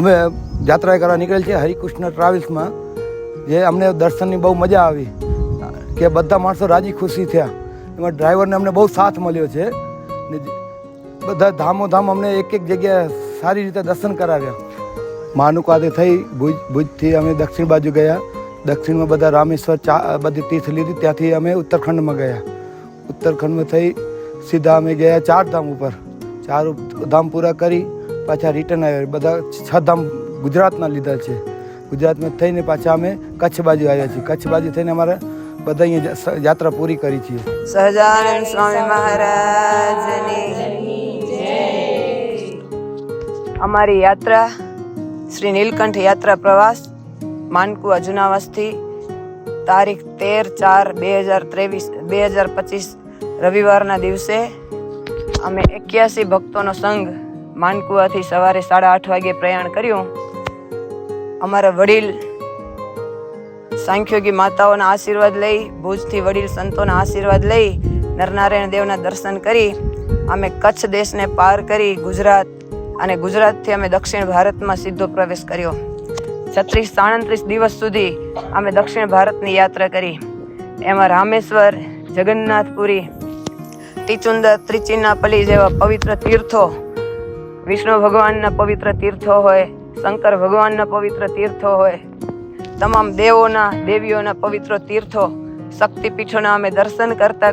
અમે યાત્રા કરવા નીકળેલ છે હરિકૃષ્ણ ટ્રાવેલ્સમાં, જે અમને દર્શનની બહુ મજા આવી કે બધા માણસો રાજી ખુશી થયા. એમાં ડ્રાઈવરને અમને બહુ સાથ મળ્યો છે ને બધા ધામોધામ અમને એક એક જગ્યાએ સારી રીતે દર્શન કરાવ્યા. માનુકાતે થઈ ભુજથી અમે દક્ષિણ બાજુ ગયા. દક્ષિણમાં બધા રામેશ્વર બધી તીર્થ લીધી. ત્યાંથી અમે ઉત્તરાખંડમાં ગયા. ઉત્તરાખંડમાં થઈ સીધા અમે ગયા 4 ધામ ઉપર. 4 ધામ પૂરા કરી પાછા રિટર્ન આવ્યા. બધા 6 ધામ ગુજરાતના લીધા છે. ગુજરાતમાં થઈને પાછા અમે કચ્છ બાજુ આવ્યા છીએ. કચ્છ બાજુ થઈને અમારે બધા અહીંયા યાત્રા પૂરી કરી છીએ. સહજાનંદ સ્વામી મહારાજની જય. અમારી યાત્રા શ્રી નીલકંઠ યાત્રા પ્રવાસ માનકુવા જુનાવાસથી તારીખ 13/4/2025 રવિવારના દિવસે અમે 81 ભક્તોનો સંઘ માનકુવાથી સવારે 8:30 વાગે પ્રયાણ કર્યું. અમારા વડીલ સાંખ્યોગી માતાઓના આશીર્વાદ લઈ, ભુજથી વડીલ સંતોના આશીર્વાદ લઈ, નરનારાયણ દેવના દર્શન કરી અમે કચ્છ દેશને પાર કરી ગુજરાત, અને ગુજરાતથી અમે દક્ષિણ ભારતમાં સીધો પ્રવેશ કર્યો. 36-37 દિવસ સુધી અમે દક્ષિણ ભારતની યાત્રા કરી. એમાં રામેશ્વર, જગન્નાથપુરી, તિચુંદર, ત્રિચિનાપલ્લી જેવા પવિત્ર તીર્થો, વિષ્ણુ ભગવાનના પવિત્ર તીર્થો હોય, શંકર ભગવાનના પવિત્ર તીર્થો હોય, તમામ દેવોના દેવીઓના પવિત્ર તીર્થો, શક્તિપીઠોના અમે દર્શન કરતા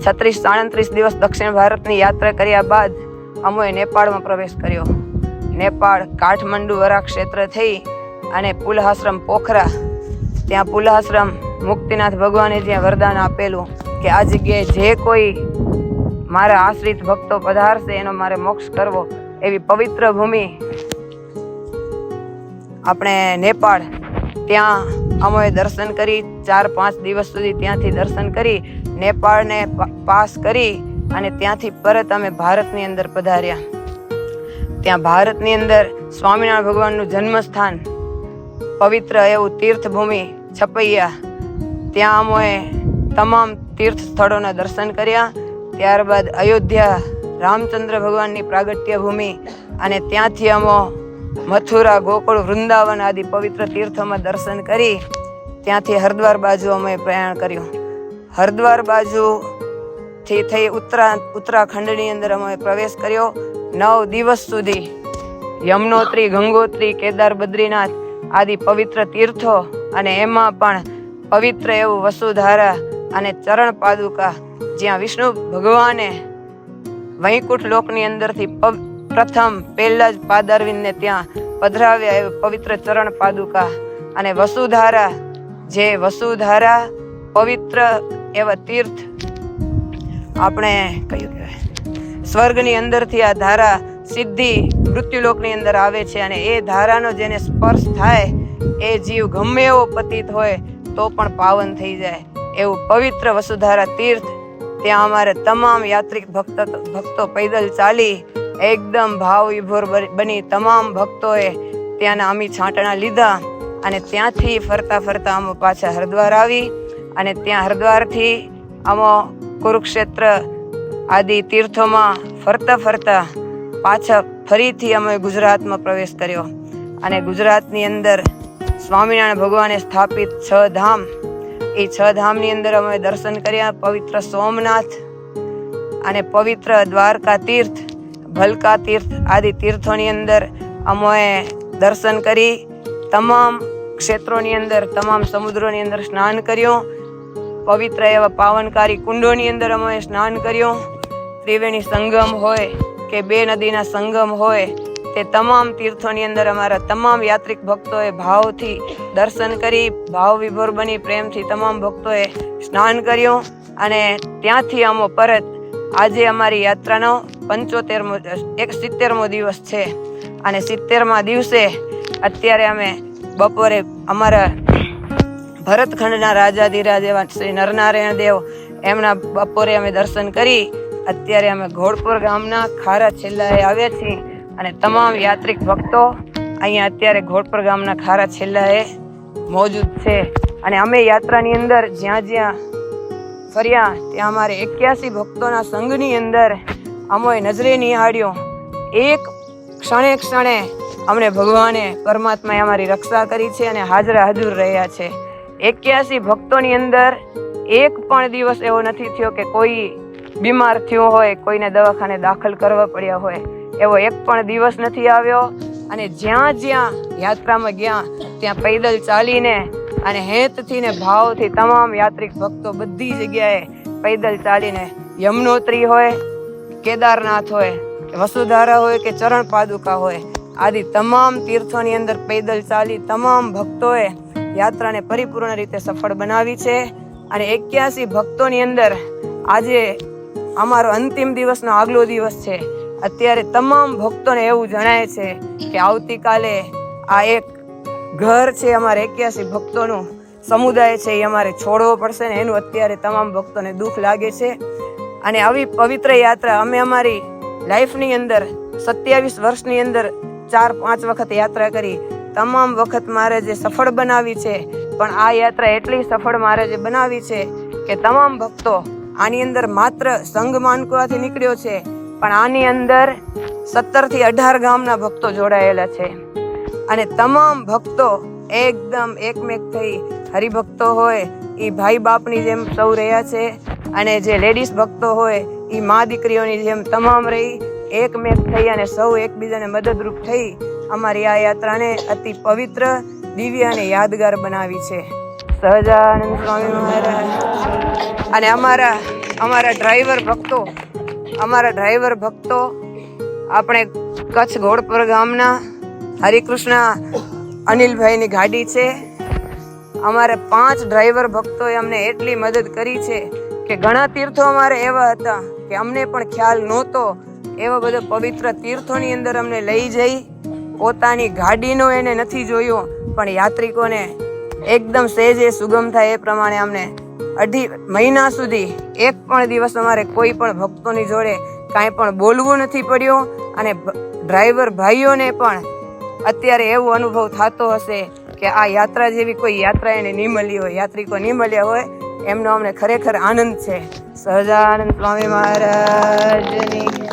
36-37 દિવસ દક્ષિણ ભારતની યાત્રા કર્યા બાદ અમોએ નેપાળમાં પ્રવેશ કર્યો. નેપાળ કાઠમંડુ વરા ક્ષેત્ર થઈ અને પુલહાશ્રમ પોખરા, ત્યાં પુલહાશ્રમ મુક્તિનાથ ભગવાને ત્યાં વરદાન આપેલું કે આ જગ્યાએ જે કોઈ મારા આશ્રિત ભક્તો પધારશે એનો મારે મોક્ષ કરવો, એવી પવિત્ર ભૂમિ આપણે નેપાળ, ત્યાં અમોએ દર્શન કરી 4-5 દિવસ સુધી ત્યાંથી દર્શન કરી નેપાળને પાસ કરી અને ત્યાંથી પરત અમે ભારતની અંદર પધાર્યા. ત્યાં ભારતની અંદર સ્વામિનારાયણ ભગવાનનું જન્મસ્થાન, પવિત્ર એવું તીર્થભૂમિ છપૈયા, ત્યાં અમોએ તમામ તીર્થ સ્થળોના દર્શન કર્યા. ત્યારબાદ અયોધ્યા રામચંદ્ર ભગવાનની પ્રાગટ્ય ભૂમિ, અને ત્યાંથી અમો મથુરા, ગોકુળ, વૃંદાવન આદિ પવિત્ર તીર્થોમાં દર્શન કરી ત્યાંથી હરિદ્વાર બાજુ અમે પ્રયાણ કર્યું. હરિદ્વાર બાજુ થી થઈ ઉત્તરાખંડની અંદર અમે પ્રવેશ કર્યો. 9 દિવસ સુધી યમનોત્રી, ગંગોત્રી, કેદાર, બદ્રીનાથ આદિ પવિત્ર તીર્થો અને એમાં પણ પવિત્ર એવું વસુધારા અને ચરણ પાદુકા, જ્યાં વિષ્ણુ ભગવાને વૈકુંઠ લોકની અંદરથી પ્રથમ પહેલા જ પાદારવિંદને ત્યાં પધરાવ્યા એવું પવિત્ર ચરણ પાદુકા અને વસુધારા, જે વસુધારા પવિત્ર એવા તીર્થ આપણે કયું કહેવાય, સ્વર્ગની અંદરથી આ ધારા સીધી મૃત્યુલોકની અંદર આવે છે અને એ ધારાનો જેને સ્પર્શ થાય એ જીવ ગમે એવો પતિત હોય તો પણ પાવન થઈ જાય એવું પવિત્ર વસુધારા તીર્થ. ત્યાં અમારે તમામ યાત્રિક ભક્તો પૈદલ ચાલી એકદમ ભાવ વિભોર બની તમામ ભક્તોએ ત્યાંના અમી છાંટણા લીધા અને ત્યાંથી ફરતા ફરતા અમે પાછા હરિદ્વાર આવી અને ત્યાં હરિદ્વારથી અમે કુરુક્ષેત્ર આદિ તીર્થોમાં ફરતા ફરતા પાછા ફરીથી અમે ગુજરાતમાં પ્રવેશ કર્યો અને ગુજરાતની અંદર સ્વામિનારાયણ ભગવાને સ્થાપિત 6 ધામ, એ 6 ધામની અંદર અમે દર્શન કર્યા. પવિત્ર સોમનાથ અને પવિત્ર દ્વારકા તીર્થ, ભલકા તીર્થ આદિ તીર્થોની અંદર અમે દર્શન કરી. તમામ ક્ષેત્રોની અંદર, તમામ સમુદ્રોની અંદર સ્નાન કર્યું. પવિત્ર એવા પાવનકારી કુંડોની અંદર અમે સ્નાન કર્યું. ત્રિવેણી સંગમ હોય કે 2 નદીના સંગમ હોય તે તમામ તીર્થોની અંદર અમારા તમામ યાત્રિક ભક્તોએ ભાવથી દર્શન કરી, ભાવ વિભોર બની પ્રેમથી તમામ ભક્તોએ સ્નાન કર્યું અને ત્યાંથી અમે પરત આજે અમારી યાત્રાનો 70મો દિવસ છે અને 70મા દિવસે અત્યારે અમે બપોરે અમારા ભરતખંડના રાજાધિરાજ એવા શ્રી નરનારાયણ દેવ એમના બપોરે અમે દર્શન કરી અત્યારે અમે ઘોડપુર ગામના ખારા છેલ્લાએ આવ્યા છીએ અને તમામ યાત્રિક ભક્તો અહીંયા અત્યારે ઘોડપુર ગામના ખારા છેલ્લાએ મોજૂદ છે અને અમે યાત્રાની અંદર જ્યાં જ્યાં ફર્યા ત્યાં અમારે 81 ભક્તોના સંઘની અંદર અમોએ નજરે નિહાળ્યો. એક ક્ષણે અમને ભગવાને પરમાત્માએ અમારી રક્ષા કરી છે અને હાજરા હજુર રહ્યા છે. 81 ભક્તોની અંદર એક પણ દિવસ એવો નથી થયો કે કોઈ બીમાર થયો હોય, કોઈને દવાખાને દાખલ કરવા પડ્યા હોય, એવો એક પણ દિવસ નથી આવ્યો. અને જ્યાં જ્યાં યાત્રામાં ગયા ત્યાં પૈદલ ચાલીને અને હેતથી ને ભાવથી તમામ યાત્રિક ભક્તો બધી જગ્યાએ પૈદલ ચાલીને યમનોત્રી હોય, કેદારનાથ હોય, વસુધારા હોય કે ચરણ પાદુકા હોય આદિ તમામ તીર્થોની અંદર પૈદલ ચાલી તમામ ભક્તોએ યાત્રાને પરિપૂર્ણ રીતે સફળ બનાવી છે. અને 81 ભક્તોની અંદર આજે અમારો અંતિમ દિવસનો આગલો દિવસ છે. અત્યારે તમામ ભક્તોને એવું જણાય છે કે આવતીકાલે આ એક ઘર છે અમારે 81 ભક્તોનું સમુદાય છે, એ અમારે છોડવો પડશે ને એનું અત્યારે તમામ ભક્તોને દુઃખ લાગે છે. અને આવી પવિત્ર યાત્રા અમે અમારી લાઈફની અંદર 27 વર્ષની અંદર 4-5 વખત યાત્રા કરી. તમામ વખત મારે જે સફળ બનાવી છે, પણ આ યાત્રા એટલી સફળ મારે જે બનાવી છે કે તમામ ભક્તો આની અંદર માત્ર સંઘ માનકવાથી નીકળ્યો છે, પણ આની અંદર 17 થી 18 ગામના ભક્તો જોડાયેલા છે અને તમામ ભક્તો એકદમ એકમેક થઈ હરિભક્તો હોય એ ભાઈ બાપની જેમ સૌ રહ્યા છે અને જે લેડીઝ ભક્તો હોય એ મા દીકરીઓની જેમ તમામ રહી એકમેક થઈ અને સૌ એકબીજાને મદદરૂપ થઈ અમારી આ યાત્રાને અતિ પવિત્ર, દિવ્ય અને યાદગાર બનાવી છે. સહજાનંદ સ્વામી મહારાજ અને અમારા ડ્રાઈવર ભક્તો આપણે કચ્છ ઘોડપુર ગામના હરિકૃષ્ણ અનિલભાઈની ગાડી છે. અમારે 5 ડ્રાઈવર ભક્તોએ અમને એટલી મદદ કરી છે કે ઘણા તીર્થો અમારે એવા હતા કે અમને પણ ખ્યાલ નહોતો. એવા બધા પવિત્ર તીર્થોની અંદર અમને લઈ જઈ પોતાની ગાડીનો એને નથી જોયો, પણ યાત્રિકોને એકદમ સહેજે સુગમ થાય એ પ્રમાણે અમને 2.5 મહિના સુધી એક પણ દિવસ અમારે કોઈ પણ ભક્તોની જોડે કાંઈ પણ બોલવું નથી પડ્યું. અને ડ્રાઈવર ભાઈઓને પણ અત્યારે એવો અનુભવ થતો હશે કે આ યાત્રા જેવી કોઈ યાત્રા એને નહીં મળી હોય, યાત્રિકો નહીં મળ્યા હોય, એમનો અમને ખરેખર આનંદ છે. સહજાનંદ સ્વામી મહારાજની